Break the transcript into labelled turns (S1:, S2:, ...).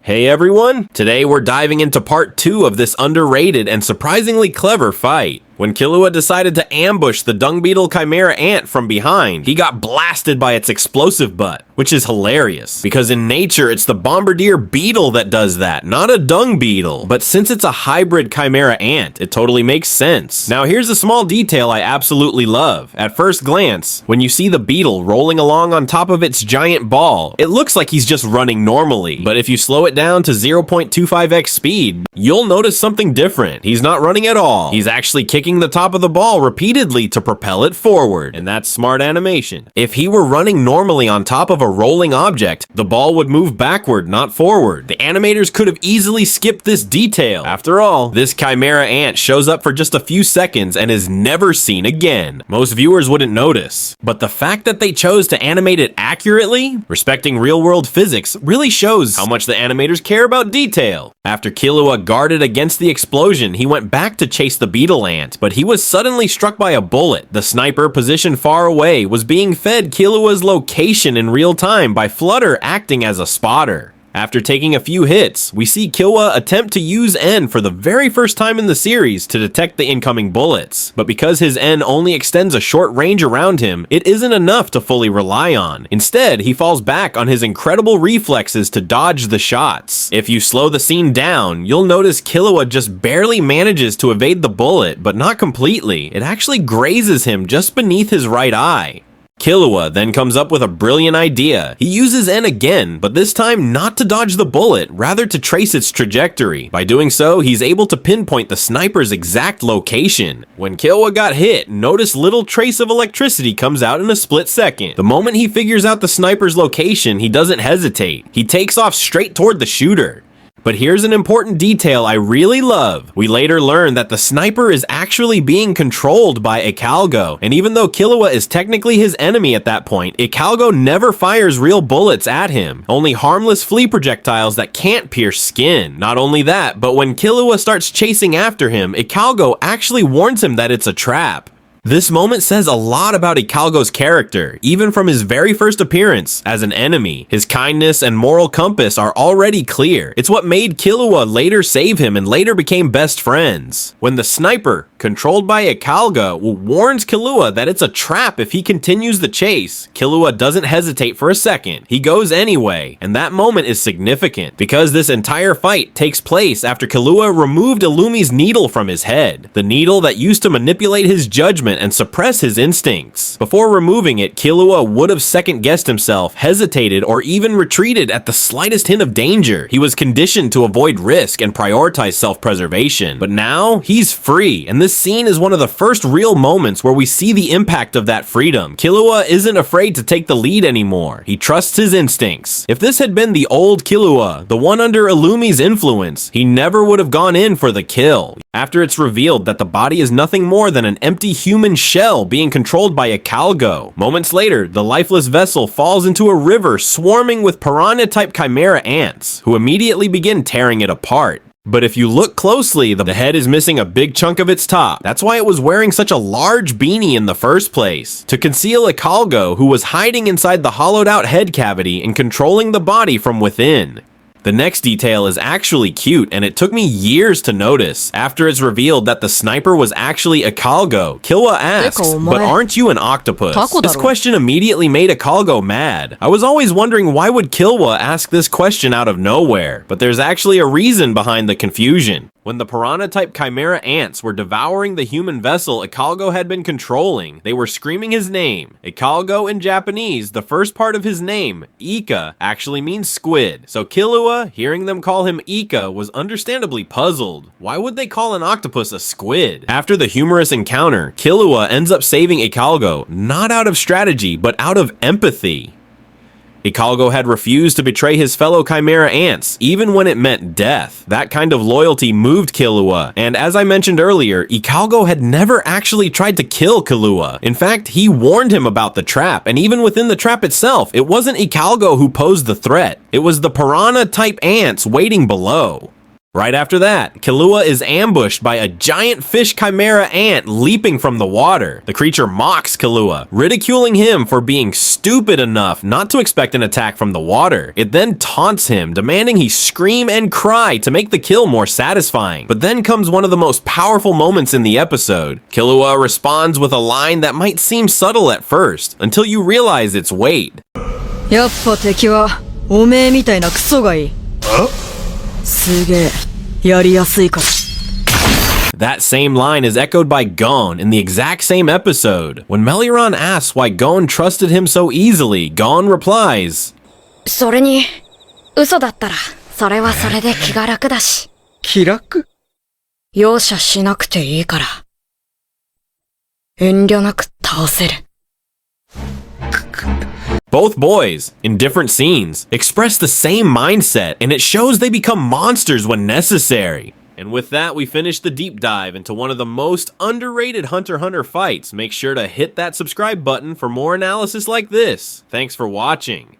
S1: Hey everyone! Today we're diving into part 2 of this underrated and surprisingly clever fight. When Killua decided to ambush the dung beetle chimera ant from behind, he got blasted by its explosive butt, which is hilarious, because in nature it's the bombardier beetle that does that, not a dung beetle. But since it's a hybrid chimera ant, it totally makes sense. Now here's a small detail I absolutely love. At first glance, when you see the beetle rolling along on top of its giant ball, it looks like he's just running normally. But if you slow it down to 0.25x speed, you'll notice something different. He's not running at all. He's actually kicking the top of the ball repeatedly to propel it forward, and that's smart animation. If he were running normally on top of a rolling object, the ball would move backward, not forward. The animators could have easily skipped this detail. After all, this chimera ant shows up for just a few seconds and is never seen again. Most viewers wouldn't notice, but the fact that they chose to animate it accurately, respecting real-world physics, really shows how much the animators care about detail. After Killua guarded against the explosion, he went back to chase the beetle ant, but he was suddenly struck by a bullet. The sniper, positioned far away, was being fed Killua's location in real time by Flutter acting as a spotter. After taking a few hits, we see Killua attempt to use N for the very first time in the series to detect the incoming bullets. But because his N only extends a short range around him, it isn't enough to fully rely on. Instead, he falls back on his incredible reflexes to dodge the shots. If you slow the scene down, you'll notice Killua just barely manages to evade the bullet, but not completely. It actually grazes him just beneath his right eye. Killua then comes up with a brilliant idea. He uses N again, but this time not to dodge the bullet, rather to trace its trajectory. By doing so, he's able to pinpoint the sniper's exact location. When Killua got hit, notice little trace of electricity comes out in a split second. The moment he figures out the sniper's location, he doesn't hesitate. He takes off straight toward the shooter. But here's an important detail I really love. We later learn that the sniper is actually being controlled by Ikalgo, and even though Killua is technically his enemy at that point, Ikalgo never fires real bullets at him, only harmless flea projectiles that can't pierce skin. Not only that, but when Killua starts chasing after him, Ikalgo actually warns him that it's a trap. This moment says a lot about Ikalgo's character, even from his very first appearance as an enemy. His kindness and moral compass are already clear. It's what made Killua later save him and later became best friends. When the sniper, controlled by Ikalgo, warns Killua that it's a trap if he continues the chase, Killua doesn't hesitate for a second. He goes anyway, and that moment is significant because this entire fight takes place after Killua removed Illumi's needle from his head, the needle that used to manipulate his judgment and suppress his instincts. Before removing it, Killua would have second-guessed himself, hesitated, or even retreated at the slightest hint of danger. He was conditioned to avoid risk and prioritize self-preservation. But now, he's free, and this scene is one of the first real moments where we see the impact of that freedom. Killua isn't afraid to take the lead anymore. He trusts his instincts. If this had been the old Killua, the one under Illumi's influence, he never would have gone in for the kill. After it's revealed that the body is nothing more than an empty human shell being controlled by Ikalgo. Moments later, the lifeless vessel falls into a river swarming with piranha-type chimera ants, who immediately begin tearing it apart. But if you look closely, the head is missing a big chunk of its top. That's why it was wearing such a large beanie in the first place, to conceal Ikalgo, who was hiding inside the hollowed-out head cavity and controlling the body from within. The next detail is actually cute, and it took me years to notice. After it's revealed that the sniper was actually Ikalgo, Killua asks, "But aren't you an octopus?" This question immediately made Ikalgo mad. I was always wondering why would Killua ask this question out of nowhere, but there's actually a reason behind the confusion. When the piranha-type chimera ants were devouring the human vessel Ikalgo had been controlling, they were screaming his name. Ikalgo in Japanese, the first part of his name, Ika, actually means squid. So Killua, hearing them call him Ika, was understandably puzzled. Why would they call an octopus a squid? After the humorous encounter, Killua ends up saving Ikalgo, not out of strategy, but out of empathy. Ikalgo had refused to betray his fellow chimera ants, even when it meant death. That kind of loyalty moved Killua, and as I mentioned earlier, Ikalgo had never actually tried to kill Killua. In fact, he warned him about the trap, and even within the trap itself, it wasn't Ikalgo who posed the threat. It was the piranha-type ants waiting below. Right after that, Killua is ambushed by a giant fish chimera ant leaping from the water. The creature mocks Killua, ridiculing him for being stupid enough not to expect an attack from the water. It then taunts him, demanding he scream and cry to make the kill more satisfying. But then comes one of the most powerful moments in the episode. Killua responds with a line that might seem subtle at first, until you realize its weight.
S2: やっぱ敵はおめえみたいなクソがいい。すげえやりやすいから。
S1: That same line is echoed by Gon in the exact same episode. When Meliron asks why Gon trusted him so easily, Gon replies,
S3: それに嘘だったらそれはそれで気が楽だし。
S4: 気楽？
S3: 容赦しなくていいから。遠慮なく倒せる。
S1: Both boys, in different scenes, express the same mindset, and it shows they become monsters when necessary. And with that, we finish the deep dive into one of the most underrated Hunter x Hunter fights. Make sure to hit that subscribe button for more analysis like this. Thanks for watching.